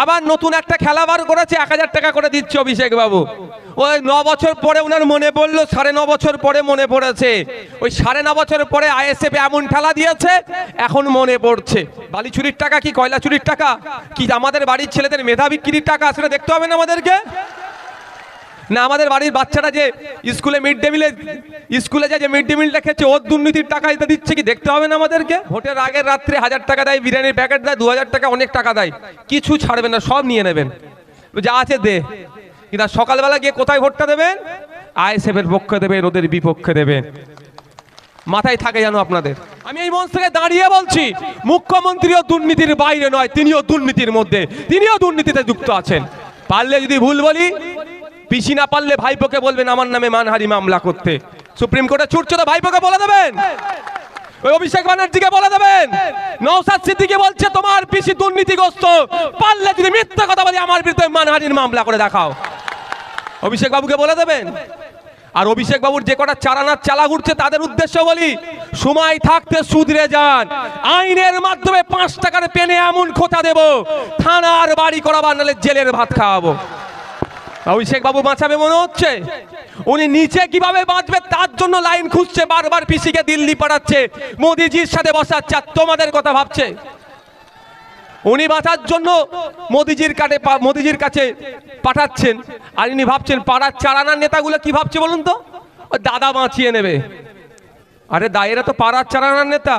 আবার নতুন একটা খেলা বার করেছে, 1000 টাকা করে দিচ্ছে অভিষেক বাবু। ওই 9 বছর পরে ওনার মনে পড়লো, 9.5 বছর পরে মনে পড়েছে। ওই 9.5 বছর পরে আইএসএফ এমন ঠেলা দিয়েছে, এখন মনে পড়ছে। বালি চুরির টাকা কি কয়লা চুরির টাকা কি আমাদের বাড়ির ছেলেদের মেধা বিক্রির টাকা, সেটা দেখতে হবে না আমাদেরকে? না আমাদের বাড়ির বাচ্চারা যে স্কুলে মিড ডে মিলে স্কুলে যে মিড ডে মিলটা খেচ্ছে ওর দুর্নীতির টাকা এটা দিচ্ছে কি দেখতে হবে না আমাদেরকে? ভোটের আগের রাত্রে 1000 টাকা দেয়, বিরিয়ানির প্যাকেট দেয়, 2000 টাকা অনেক টাকা দেয়, কিছু ছাড়বেন না, সব নিয়ে নেবেন, যা আছে দে। কিন্তু সকালবেলা গিয়ে কোথায় ভোটটা দেবেন? আইএসএফ এর পক্ষে দেবেন, ওদের বিপক্ষে দেবেন। মাথায় থাকে জানো আপনাদের। আমি এই মঞ্চ থেকে দাঁড়িয়ে বলছি, মুখ্যমন্ত্রীও দুর্নীতির বাইরে নয়, তিনিও দুর্নীতির মধ্যে, তিনিও দুর্নীতিতে যুক্ত আছেন। পারলে যদি ভুল বলি, পিসি না পারলে ভাইপোকে বলবেন আমার নামে মানহানি মামলা করতে। সুপ্রিম কোর্টে ছুটছে তো ভাইপোকে বলে দেবেন, ওই অভিষেক ব্যানার্জিকে বলে দেবেন। নওশাদ সিদ্দিকী বলছে তোমার পিসি দুর্নীতিগ্রস্ত, পারলে যদি মিথ্যা কথা বলি আমার বিরুদ্ধে মানহানির মামলা করে দেখাও, অভিষেক বাবুকে বলে দেবেন। আর অভিষেক বাবুর যে কটা চারানার চালা ঘুরছে তাদের উদ্দেশ্য বলি, সময় থাকতে শুধরে যান। আইনের মাধ্যমে 5 টাকার পেনে এমন খোঁচা দেব, থানার বাড়ি করাবার নাহলে জেলের ভাত খাওয়াবো। অভিষেক বাবু বাঁচাবে মনে হচ্ছে, উনি নিচে কিভাবে বাঁচবে তার জন্য লাইন খুঁজছে, বারবার পিসিকে দিল্লি পাঠাচ্ছে, মোদিজির সাথে বসাচ্ছে, আর তোমাদের কথা ভাবছে। উনি বাঁচার জন্য মোদিজির কাছে পাঠাচ্ছেন, আর ইনি ভাবছেন পাড়ার চারানার নেতাগুলো কি ভাবছে বলুন তো, দাদা বাঁচিয়ে নেবে। আরে দায়েরা তো পাড়ার চারানার নেতা।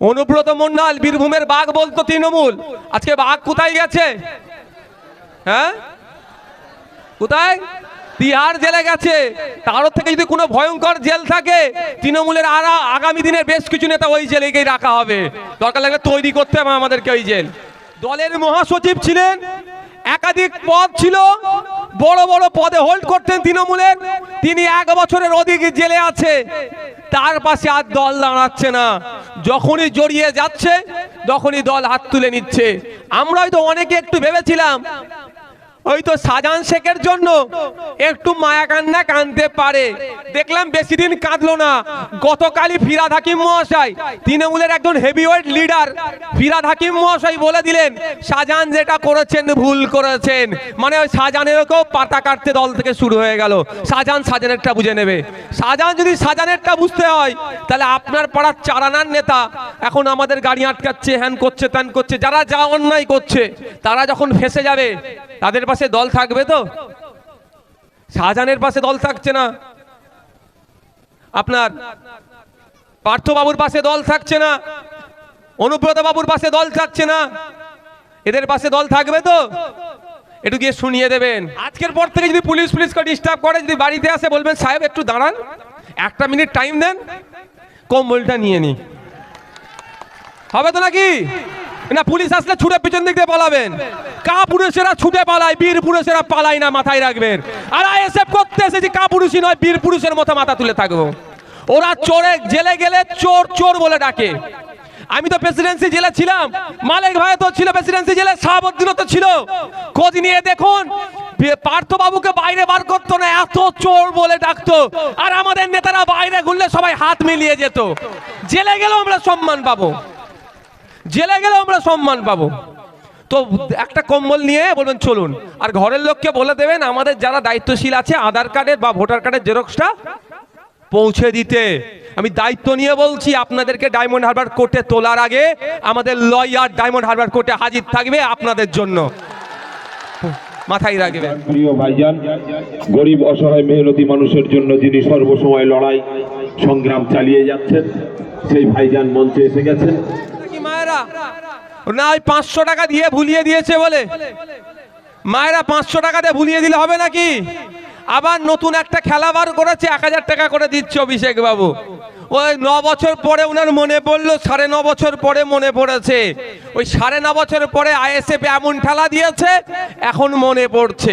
অনুব্রত মন্ডল বীরভূমের বাঘ বলতো তৃণমূল, আজকে বাঘ কোথায় গেছে? হ্যাঁ কোথায়? তিহার জেলে গেছে। তার থেকে যদি কোনো ভয়ঙ্কর জেল থাকে, তৃণমূলের আগামী দিনে বেশ কিছু নেতা ওই জেলেকেই রাখা হবে, দরকার লাগলে তৈরি করতে হবে আমাদেরকে ওই জেল। দলের মহাসচিব ছিলেন, একাধিক পদ ছিল, বড় বড় পদে হোল্ড করতেন তৃণমূলের, তিনি 1 বছরের অধিক জেলে আছে, তার পাশে আর দল দাঁড়াচ্ছে না। যখনই জড়িয়ে যাচ্ছে তখনই দল হাত তুলে নিচ্ছে। আমরা হয়তো অনেকে একটু ভেবেছিলাম ওই তো শাহজাহান শেখের জন্য একটু মায়া কান্না কাঁদতে পারে, দেখলাম বেশি দিন কাঁদলো না। গতকালই ফিরহাদ হাকিম মহাশয়, তৃণমূলের একজন হেভিওয়েট লিডার ফিরহাদ হাকিম মহাশয় বলে দিলেন শাহজাহান যেটা করেছেন ভুল করেছেন। মানে ওই শাহজাহানেরকেও পাতা কাটতে দল থেকে শুরু হয়ে গেল। শাহজাহানেরটা বুঝে নেবে। শাহজাহান যদি শাহজাহানেরটা বুঝতে হয়, তাহলে আপনার পাড়ার চারানার নেতা এখন আমাদের গাড়ি আটকাচ্ছে, হ্যান করছে, ত্যান করছে, যারা যা অন্যায় করছে, তারা যখন ফেসে যাবে তাদের পাশে দল থাকবে তো? শাহজাহানের পাশে দল থাকছে না, আপনার পার্থ বাবুর পাশে দল থাকছে না, অনুব্রত বাবুর পাশে দল থাকছে না, এদের পাশে দল থাকবে তো? একটু গিয়ে শুনিয়ে দেবেন। আজকের পর থেকে যদি পুলিশকে ডিস্টার্ব করে, যদি বাড়িতে আসে বলবেন সাহেব একটু দাঁড়ান, 1 মিনিট টাইম দেন, কম্বলটা নিয়ে নি, হবে তো নাকি? না পুলিশ আসলে ছুটে পিছন দিক দিয়ে পালাবেন। কাপুরুষেরা ছুটে পালায়, বীর পুরুষেরা পালায় না, মাথায় রাখবেন। আর আইএসএফ করতে এসেছি কাপুরুষই নয়, বীর পুরুষের মতো মাথা তুলে থাকবো। ওরা চোরে জেলে গেলে চোর চোর বলে ডাকে। আমি তো প্রেসিডেন্সি জেলে ছিলাম, মালিক ভাই তো ছিল প্রেসিডেন্সি জেলে, শাহাবুদ্দিনও তো ছিল। খোঁজ নিয়ে দেখুন, পার্থ বাবুকে বাইরে বার করতো না, এত চোর বলে ডাকতো। আর আমাদের নেতারা বাইরে ঘুরলে সবাই হাত মিলিয়ে যেত। জেলে গেলেও আমরা সম্মান পাবো, জেলে গেলেও আমরা সম্মান পাবো। তো একটা কম্বল নিয়ে বলবেন চলুন, আর ঘরের লোককে বলে দেবেন আমাদের যারা দায়িত্বশীল আছে আধার কার্ডের বা ভোটার কার্ডের জেরক্সটা পৌঁছে দিতে। আমি দায়িত্ব নিয়ে বলছি, আপনাদেরকে ডায়মন্ড হারবার কোর্টে তোলার আগে আমাদের লয়ার ডায়মন্ড হারবার কোর্টে হাজির থাকবে আপনাদের জন্য, মাথায় রাখবেন। প্রিয় ভাইজান, গরিব অসহায় মেহনতি মানুষের জন্য যিনি সর্বসময় লড়াই সংগ্রাম চালিয়ে যাচ্ছেন, সেই ভাইজান মঞ্চে এসে গেছেন। মায়েরা না ওই 500 টাকা দিয়ে ভুলিয়ে দিয়েছে বলে, মায়েরা 500 টাকা দিয়ে ভুলিয়ে দিলে হবে নাকি? আবার নতুন একটা খেলা বার করেছে, 1000 টাকা করে দিচ্ছে অভিষেক বাবু। ওই 9 বছর পরে ওনার মনে পড়লো, 9.5 বছর পরে মনে পড়েছে। ওই 9.5 বছর পরে আইএসএফ এমন ঠেলা দিয়েছে, এখন মনে পড়ছে।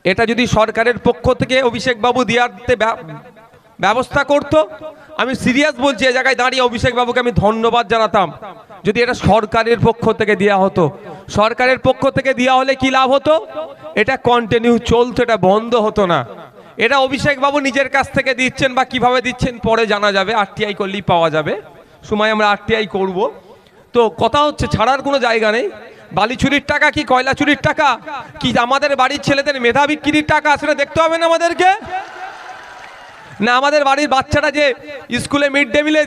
এটা যদি সরকারের পক্ষ থেকে অভিষেক বাবু দিয়াতে ব্যবস্থা করত, আমি সিরিয়াস বলছি, এই জায়গায় দাঁড়িয়ে অভিষেক বাবুকে আমি ধন্যবাদ জানাতাম। যদি এটা সরকারের পক্ষ থেকে দেওয়া হতো, সরকারের পক্ষ থেকে দেওয়া হলে কি লাভ হতো? এটা কন্টিনিউ চলতো, এটা বন্ধ হতো না। এটা অভিষেক বাবু নিজের কাছ থেকে দিচ্ছেন, বা কিভাবে দিচ্ছেন পরে জানা যাবে, আরটিআই করলেই পাওয়া যাবে। সময় আমরা আরটিআই করব। তো কথা হচ্ছে ছাড়ার কোনো জায়গা নেই। বালি চুরির টাকা কি কয়লা চুরির টাকা কি আমাদের বাড়ির ছেলেদের মেধা বিক্রির টাকা, সেটা দেখতে হবে না আমাদেরকে? না আমাদের বাড়ির বাচ্চারা যে স্কুলে মিড ডে মিলে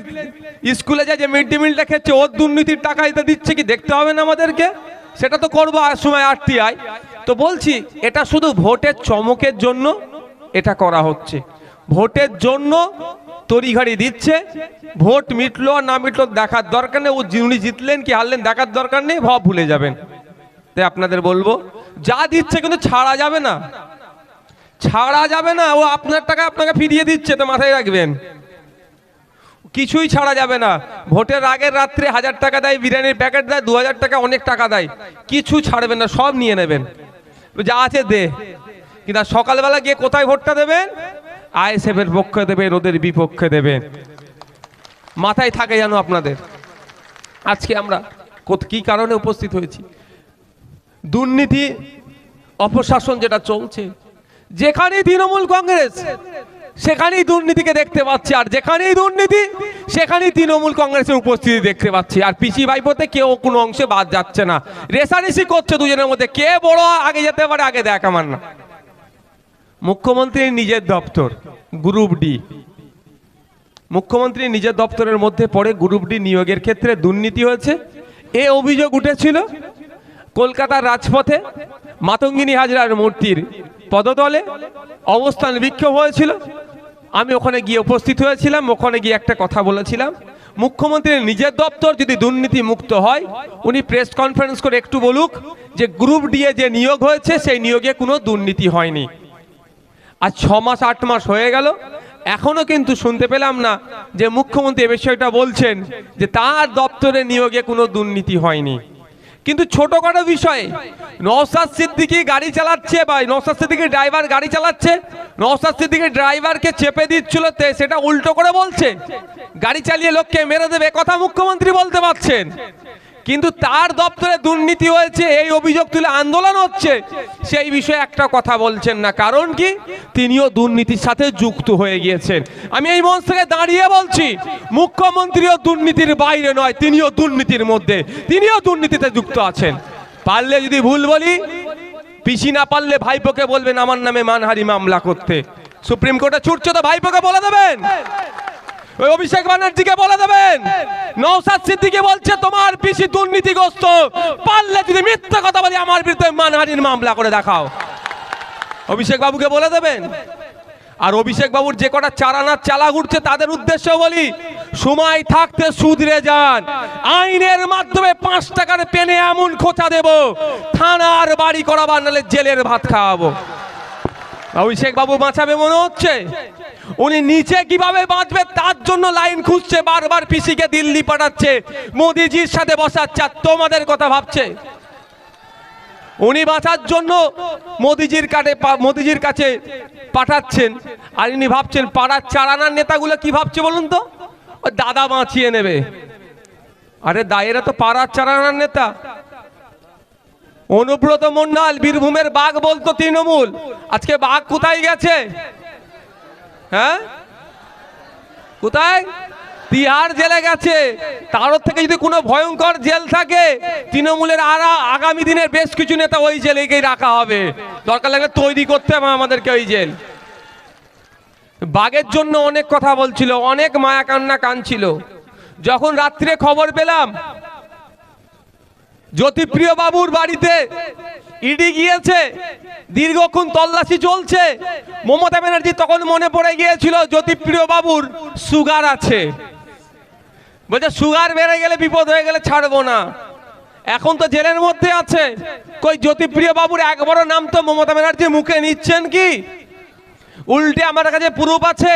স্কুলে যে মিড ডে মিলটা খেচ্ছে ওর দুর্নীতির টাকা এটা দিচ্ছে কি দেখতে হবে না আমাদেরকে? সেটা তো করবো আর সময় আরটিআই। তো বলছি এটা শুধু ভোটের চমকের জন্য এটা করা হচ্ছে, ভোটের জন্য তড়িঘড়ি দিচ্ছে। ভোট মিটলো আর না মিটলো দেখার দরকার নেই, উনি জিতলেন কি হারলেন দেখার দরকার নেই, ভাব ভুলে যাবেন। তাই আপনাদের বলবো যা দিচ্ছে কিন্তু ছাড়া যাবে না, ছাড়া যাবে না। ও আপনার টাকা আপনাকে ফিরিয়ে দিচ্ছে, তো মাথায় রাখবেন কিছুই ছাড়া যাবে না। ভোটের আগের রাত্রে 1000 টাকা দেয়, বিরিয়ানির প্যাকেট দেয়, 2000 টাকা, অনেক টাকা দেয়, কিছু ছাড়বেন না, সব নিয়ে নেবেন, যা আছে দে। কিন্তু সকালবেলা গিয়ে কোথায় ভোটটা দেবেন? আইএসএফ এর পক্ষে দেবেন, ওদের বিপক্ষে দেবেন, মাথায় থাকে জানো আপনাদের। আজকে আমরা কি কারণে উপস্থিত হয়েছি? দুর্নীতি অপশাসন যেটা চলছে, যেখানেই তৃণমূল কংগ্রেস সেখানেই দুর্নীতিকে দেখতে পাচ্ছি, আর যেখানেই দুর্নীতি সেখানেই তৃণমূল কংগ্রেসের উপস্থিতি দেখতে পাচ্ছি। আর পিসি ভাইপোতে কেউ কোনো অংশে বাদ যাচ্ছে না, রেসারেসি করছে দুজনের মধ্যে, কে বড় আগে যেতে পারে আগে দেখ আমার না। মুখ্যমন্ত্রীর নিজের দপ্তর গ্রুপ ডি, মুখ্যমন্ত্রীর নিজের দপ্তরের মধ্যে পড়ে গ্রুপ ডি নিয়োগের ক্ষেত্রে দুর্নীতি হয়েছে এ অভিযোগ উঠেছিল। কলকাতার রাজপথে মাতঙ্গিনী হাজরার মূর্তির পদতলে অবস্থান বিক্ষোভ হয়েছিল, আমি ওখানে গিয়ে উপস্থিত হয়েছিলাম। ওখানে গিয়ে একটা কথা বলেছিলাম, মুখ্যমন্ত্রীর নিজের দপ্তর যদি দুর্নীতি মুক্ত হয় উনি প্রেস কনফারেন্স করে একটু বলুক যে গ্রুপ ডি এ যে নিয়োগ হয়েছে সেই নিয়োগে কোনো দুর্নীতি হয়নি। আজ 6 মাস 8 মাস হয়ে গেল, এখনো কিন্তু শুনতে পেলাম না যে মুখ্যমন্ত্রী এ বিষয়টা বলছেন যে তার দপ্তরে নিয়োগে কোনো দুর্নীতি হয়নি। কিন্তু ছোটখাটো বিষয়ে নওশাদ সিদ্দিকী গাড়ি চালাচ্ছে, বা নওশাদ সিদ্দিকীর ড্রাইভার গাড়ি চালাচ্ছে, নওশাদ সিদ্দিকীর ড্রাইভারকে চেপে দিচ্ছিল, সেটা উল্টো করে বলছে গাড়ি চালিয়ে লোককে মেরে দেবে, কথা মুখ্যমন্ত্রী বলতে পারছেন। কিন্তু তার দপ্তরে দুর্নীতি হয়েছে এই অভিযোগ তুলে আন্দোলন হচ্ছে, সেই বিষয়ে একটা কথা বলছেন না। কারণ কি? তিনিও দুর্নীতির সাথে যুক্ত হয়ে গিয়েছেন। আমি এই মঞ্চ থেকে দাঁড়িয়ে বলছি মুখ্যমন্ত্রীও দুর্নীতির বাইরে নয়, তিনিও দুর্নীতির মধ্যে, তিনিও দুর্নীতিতে যুক্ত আছেন। পারলে যদি ভুল বলি, পিসি না পারলে ভাইপোকে বলবেন আমার নামে মানহানি মামলা করতে। সুপ্রিম কোর্টে ছুটছে তো ভাইপোকে বলে দেবেন, ওই অভিষেক ব্যানার্জিকে বলে দেবেন। নওশাদ সিদ্দিকী বলছে তোমার পিসি দুর্নীতিগ্রস্ত, পারলে যদি মিথ্যা কথা বলি আমার বিরুদ্ধে মানহানির মামলা করে দেখাও, অভিষেক বাবুকে বলে দেবেন। আর অভিষেক বাবুর যে কটা চারানার চালা ঘুরছে তাদের উদ্দেশ্যে বলি, সময় থাকতে শুধরে যান, আইনের মাধ্যমে 5 টাকার পেনে এমন খোঁচা দেব, থানার বাড়ি করাবার নাহলে জেলের ভাত খাওয়াবো। অভিষেক বাবু বাঁচাবে মনে হচ্ছে, উনি নিচে কিভাবে বাঁচবে তার জন্য লাইন খুঁজছে, বারবার পিসিকে দিল্লি পাঠাচ্ছে, মোদিজির সাথে বসাচ্ছে, আর তোমাদের কথা ভাবছে। উনি বাঁচার জন্য মোদিজির কাছে পাঠাচ্ছেন, আর উনি ভাবছেন পাড়ার চারানার নেতাগুলো কি ভাবছে বলুন তো, দাদা বাঁচিয়ে নেবে। আরে দায়েরা তো পাড়ার চারানার নেতা। অনুব্রত মণ্ডল বীরভূমের বাঘ বলতো তৃণমূল, আজকে বাঘ কোথায় গেছে? হ্যাঁ কোথায়? তিহার জেলে গেছে। তার থেকে যদি কোনো ভয়ঙ্কর জেল থাকে তৃণমূলের আগামী দিনের বেশ কিছু নেতা ওই জেলেকেই রাখা হবে, দরকার লাগলে তৈরি করতে হবে আমাদেরকে ওই জেল। বাঘের জন্য অনেক কথা বলছিল, অনেক মায়া কান্না কাঁদছিল। যখন রাত্রে খবর পেলাম জ্যোতিপ্রিয় বাবুর বাড়িতে ইডি গিয়েছে, দীর্ঘক্ষণ তল্লাশি চলছে, মমতা ব্যানার্জি তখন মনে পড়ে গিয়েছিল জ্যোতিপ্রিয় বাবুর সুগার আছে, বলছে সুগার বেড়ে গেলে বিপদ হয়ে গেলে ছাড়বো না। এখন তো জেলের মধ্যে আছে, কই জ্যোতিপ্রিয় বাবুর একবারও নাম তো মমতা ব্যানার্জি মুখে নিচ্ছেন কি? উল্টে আমার কাছে প্রুফ আছে,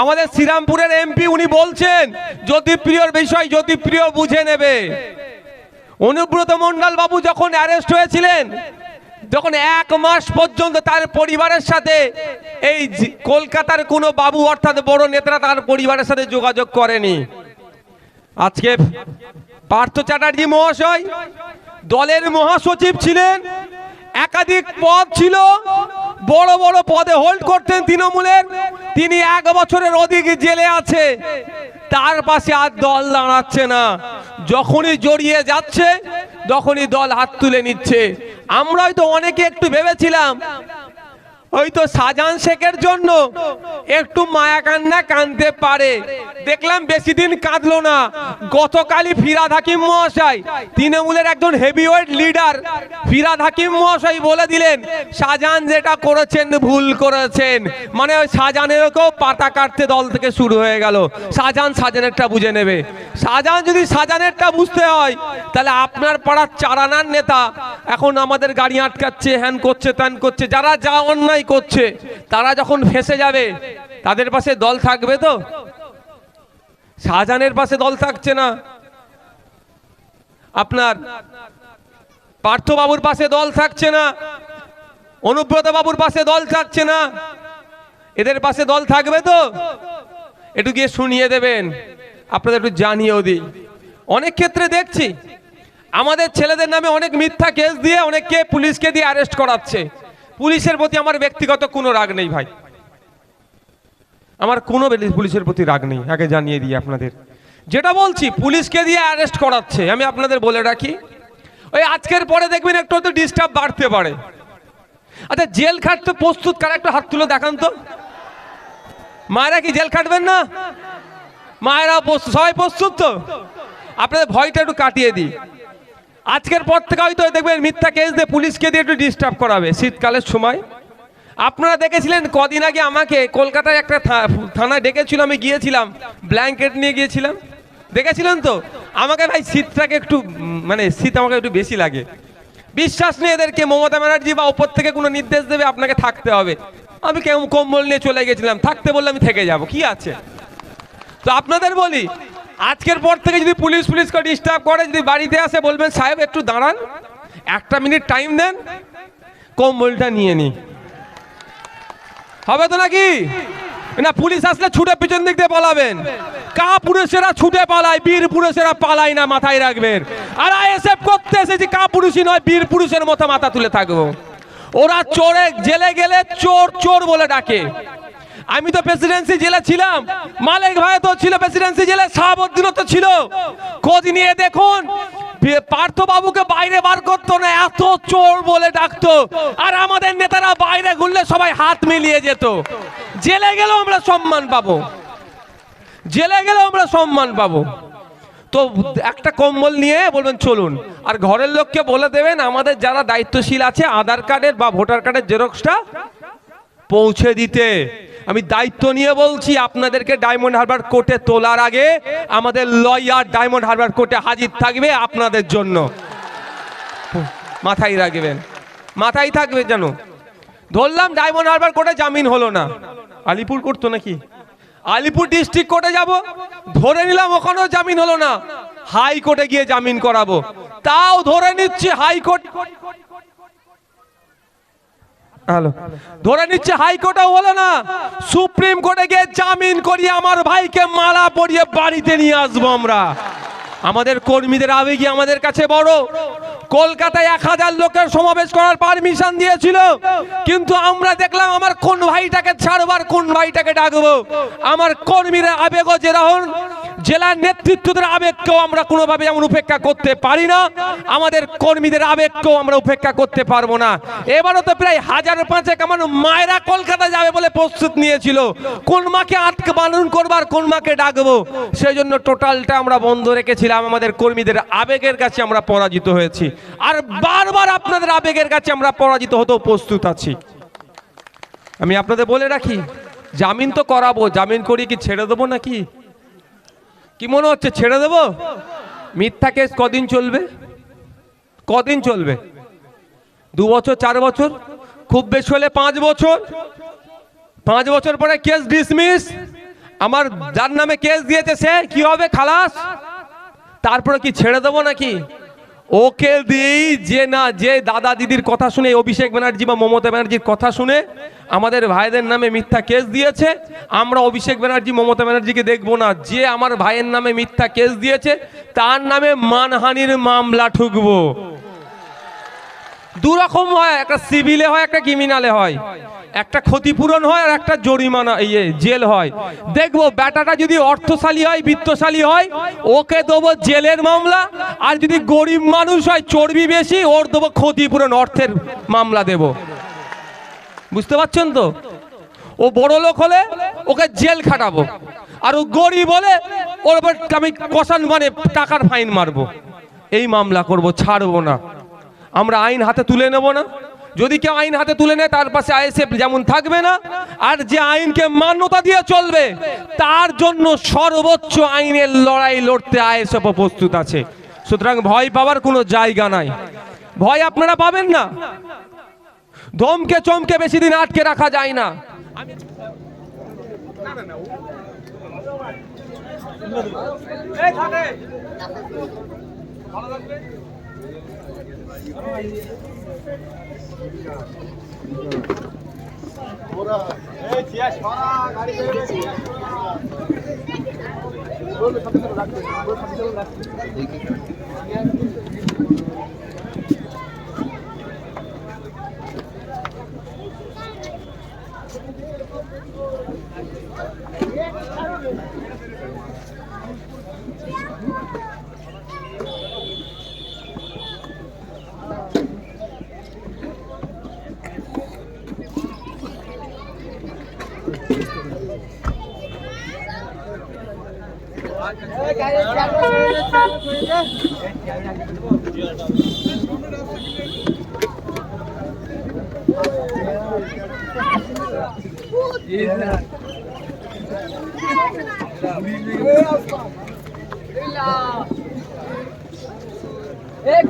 আমাদের শ্রীরামপুরের এমপি উনি বলছেন জ্যোতিপ্রিয়র বিষয় জ্যোতিপ্রিয় বুঝে নেবে। অনুব্রত মণ্ডল বাবু যখন অ্যারেস্ট হয়েছিলেন তখন 1 মাস পর্যন্ত তার পরিবারের সাথে এই কলকাতার কোনো বাবু অর্থাৎ বড় নেতারা তার পরিবারের সাথে যোগাযোগ করেনি। আজকে পার্থ চ্যাটার্জি মহাশয় দলের মহাসচিব ছিলেন, একাধিক পদ ছিল, বড় বড় পদে হোল্ড করতেন তৃণমূলের, তিনি 1 বছরের অধিক জেলে আছে। তার পাশে আর দল দাঁড়াচ্ছে না। যখনই জড়িয়ে যাচ্ছে তখনই দল হাত তুলে নিচ্ছে। আমরা হয়তো অনেকে একটু ভেবেছিলাম হয়তো শাহজাহান শেখের জন্য একটু মায়া কান্না কাঁদতে পারে, দেখলাম বেশি দিন কাঁদলো না। গতকালই ফিরাদ হাকিম মহাশয়, তৃণমূলের একজন হেভিওয়েট লিডার ফিরাদ হাকিম মহাশয় বলে দিলেন শাহজাহান যেটা করেছেন ভুল করেছেন। মানে ওই শাহজাহানেরকেও পাতা কাটতে দল থেকে শুরু হয়ে গেল। শাহজাহানেরটা বুঝে নেবে। শাহজাহান যদি শাহজাহানেরটা বুঝতে হয় তাহলে আপনার পাড়ার চারানার নেতা এখন আমাদের গাড়ি আটকাচ্ছে, হ্যান করছে, ত্যান করছে, যারা যা অন্যায় করছে তারা যখন ফেসে যাবে তাদের পাশে দল থাকবে তো? শাহজাহানের পাশে দল থাকছে না, আপনার পার্থবাবুর পাশে দল থাকছে না, অনুব্রত বাবুর পাশে দল থাকছে না, এদের পাশে দল থাকবে তো? একটু গিয়ে শুনিয়ে দেবেন, আপনাদের একটু জানিয়েও দিই। অনেক ক্ষেত্রে দেখছি আমাদের ছেলেদের নামে অনেক মিথ্যা কেস দিয়ে অনেককে পুলিশকে দিয়ে অ্যারেস্ট করাচ্ছে। পুলিশের প্রতি আমার ব্যক্তিগত কোনো রাগ নেই ভাই, আমার কোনো পুলিশের প্রতি রাগ নেই, আগে জানিয়ে দিই আপনাদের। যেটা বলছি পুলিশকে দিয়ে অ্যারেস্ট করাচ্ছে, আমি আপনাদের বলে রাখি ওই আজকের পরে দেখবেন একটু হয়তো ডিস্টার্ব বাড়তে পারে। আচ্ছা জেল খাটতে প্রস্তুত কারা? একটু হাত তুলে দেখান তো। মায়েরা কি জেল খাটবেন না? মায়েরা সবাই প্রস্তুত তো? আপনাদের ভয়টা একটু কাটিয়ে দিই। আজকের পর থেকে হয়তো দেখবেন মিথ্যা কেস দিয়ে পুলিশকে দিয়ে একটু ডিস্টার্ব করাবে শীতকালের সময়। আপনারা দেখেছিলেন কদিন আগে আমাকে কলকাতায় একটা থানায় ডেকেছিল, আমি গিয়েছিলাম, ব্ল্যাঙ্কেট নিয়ে গিয়েছিলাম, দেখেছিলেন তো? আমাকে ভাই শীতটাকে একটু মানে শীত আমাকে একটু বেশি লাগে। বিশ্বাস নেই এদেরকে, মমতা ব্যানার্জি বা উপর থেকে কোনো নির্দেশ দেবে আপনাকে থাকতে হবে, আমি কেমন কম্বল নিয়ে চলে গেছিলাম, থাকতে বললে আমি থেকে যাব, কি আছে? তো আপনাদের বলি আজকের পর থেকে যদি পুলিশকে ডিস্টার্ব করে, যদি বাড়িতে আসে বলবেন সাহেব একটু দাঁড়ান, একটা মিনিট টাইম দেন, কম্বলটা নিয়ে নি, হবে তো নাকি? না পুলিশ আসলে ছুটে পিছন দিক দিয়ে পালাবেন। কা পুরুষেরা ছুটে পালায়, বীর পুরুষেরা পালায় না, মাথায় রাখবেন। আর আইএসএফ করতে এসেছি কা পুরুষই নয়, বীর পুরুষের মতো মাথা তুলে থাকবো। ওরা চোরে জেলে গেলে চোর চোর বলে ডাকে। আমি তো প্রেসিডেন্সি জেলে ছিলাম, মালিক ভাই তো ছিল প্রেসিডেন্সি জেলে, শাহাবুদ্দিনও তো ছিল। খোঁজ নিয়ে দেখুন পার্থ বাবুকে বাইরে বার করতো না, এত চোর বলে ডাকতো। আর আমাদের নেতারা বাইরে ঘুরলে সবাই হাত মিলিয়ে যেত। জেলে গেলেও আমরা সম্মান পাবো, জেলে গেলেও আমরা সম্মান পাবো। তো একটা কম্বল নিয়ে বলবেন চলুন, আর ঘরের লোককে বলে দেবেন আমাদের যারা দায়িত্বশীল আছে আধার কার্ডের বা ভোটার কার্ডের জেরক্সটা পৌঁছে দিতে। আমি দায়িত্ব নিয়ে বলছি, আপনাদেরকে ডায়মন্ড হারবার কোর্টে তোলার আগে আমাদের লয়ার ডায়মন্ড হারবার কোর্টে হাজির থাকবে আপনাদের জন্য, মাথায় রাখবেন, মাথায় থাকবে জানো। ধরলাম ডায়মন্ড হারবার কোর্টে জামিন হলো না, আলিপুর করতো নাকি, আলিপুর ডিস্ট্রিক্ট কোর্টে যাব, ধরে নিলাম ওখানেও জামিন হলো না, হাইকোর্টে গিয়ে জামিন করাবো, তাও ধরে নিচ্ছি হাইকোর্ট, হ্যালো, ধরে নিচ্ছে হাইকোর্টেও হলো না, সুপ্রিম কোর্টে গিয়ে জামিন করিয়ে আমার ভাইকে মালা পরিয়ে বাড়িতে নিয়ে আসবো আমরা। আমাদের কর্মীদের আবেগই আমাদের কাছে বড়। কলকাতায় 1000 লোকের সমাবেশ করার পারমিশন দিয়েছিল, কিন্তু আমরা দেখলাম আমার কোন ভাইটাকে ছাড়বার কোন ভাইটাকে ডাকবো। আমার কর্মীরা আবেগও যেরকম, জেলার নেতৃত্বদের আবেগকেও আমরা কোনোভাবে যেমন উপেক্ষা করতে পারি না, আমাদের কর্মীদের আবেগকেও আমরা উপেক্ষা করতে পারবো না। এবারও তো প্রায় 1005 আমার মায়েরা কলকাতা যাবে বলে প্রস্তুত নিয়েছিল, কোন মাকে আটকে বারণ করবার, কোন মাকে ডাকবো, সেই জন্য টোটালটা আমরা বন্ধ রেখেছিলাম। আমাদের কর্মীদের আবেগের কাছে আমরা পরাজিত হয়েছি, আর বারবার আপনাদের আবেগের কাছে আমরা পরাজিত হতেও প্রস্তুত আছি। আমি আপনাদের বলে রাখি, জামিন তো করাবো, জামিন করিয়ে কি ছেড়ে দেবো নাকি? কি মনে হচ্ছে ছেড়ে দেবো? মিথ্যা কেস কদিন চলবে? কদিন চলবে? 2 বছর, 4 বছর, খুব বেশি হলে 5 বছর। 5 বছর পরে কেস ডিসমিস। আমার যার নামে কেস দিয়েছে সে কি হবে? খালাস। তারপরে কি ছেড়ে দেবো নাকি? ওকে দিই যে না, যে দাদা দিদির কথা শুনে, অভিষেক ব্যানার্জি বা মমতা ব্যানার্জির কথা শুনে আমাদের ভাইদের নামে মিথ্যা কেস দিয়েছে, আমরা অভিষেক ব্যানার্জি মমতা ব্যানার্জিকে দেখবো না। যে আমার ভাইয়ের নামে মিথ্যা কেস দিয়েছে তার নামে মানহানির মামলা ঠুকবো। দু রকম হয়, একটা সিভিলে হয়, একটা ক্রিমিনালে হয়। একটা ক্ষতিপূরণ হয় আর একটা জরিমানা জেল হয়। দেখবো ব্যাটাটা যদি অর্থশালী হয়, বিত্তশালী হয়, ওকে দেবো জেলের মামলা। আর যদি গরিব মানুষ হয়, চর্বি বেশি, ওর দেবো ক্ষতিপূরণ, অর্থের মামলা দেব। বুঝতে পারছেন তো? ও বড় লোক হলে ওকে জেল খাটাবো, আর ও গরিব হলে ওর উপর আমি কষান মানে টাকার ফাইন মারবো। এই মামলা করব, ছাড়বো না। আমরা আইন হাতে তুলে নেব না। যদি কেউ আইন হাতে তুলে নেয়, তার পাশে আইএসএফ যেমন থাকবে না, আর যে আইনকে মান্যতা দিয়ে চলবে তার জন্য সর্বোচ্চ আইনের লড়াই লড়তে আইএসএফ প্রস্তুত আছে। সুতরাং ভয় পাওয়ার কোনো জায়গা নাই, ভয় আপনারা পাবেন না। ধমকে চমকে বেশি দিন আটকে রাখা যায় না।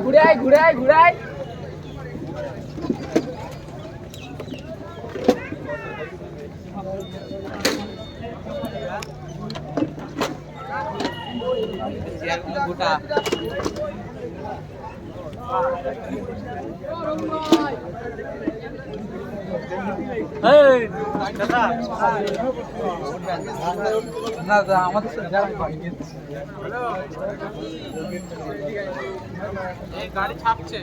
ঘুরাই ঘুরাই ঘুরাই গোটা আমাদের গাড়ি ছাপছে।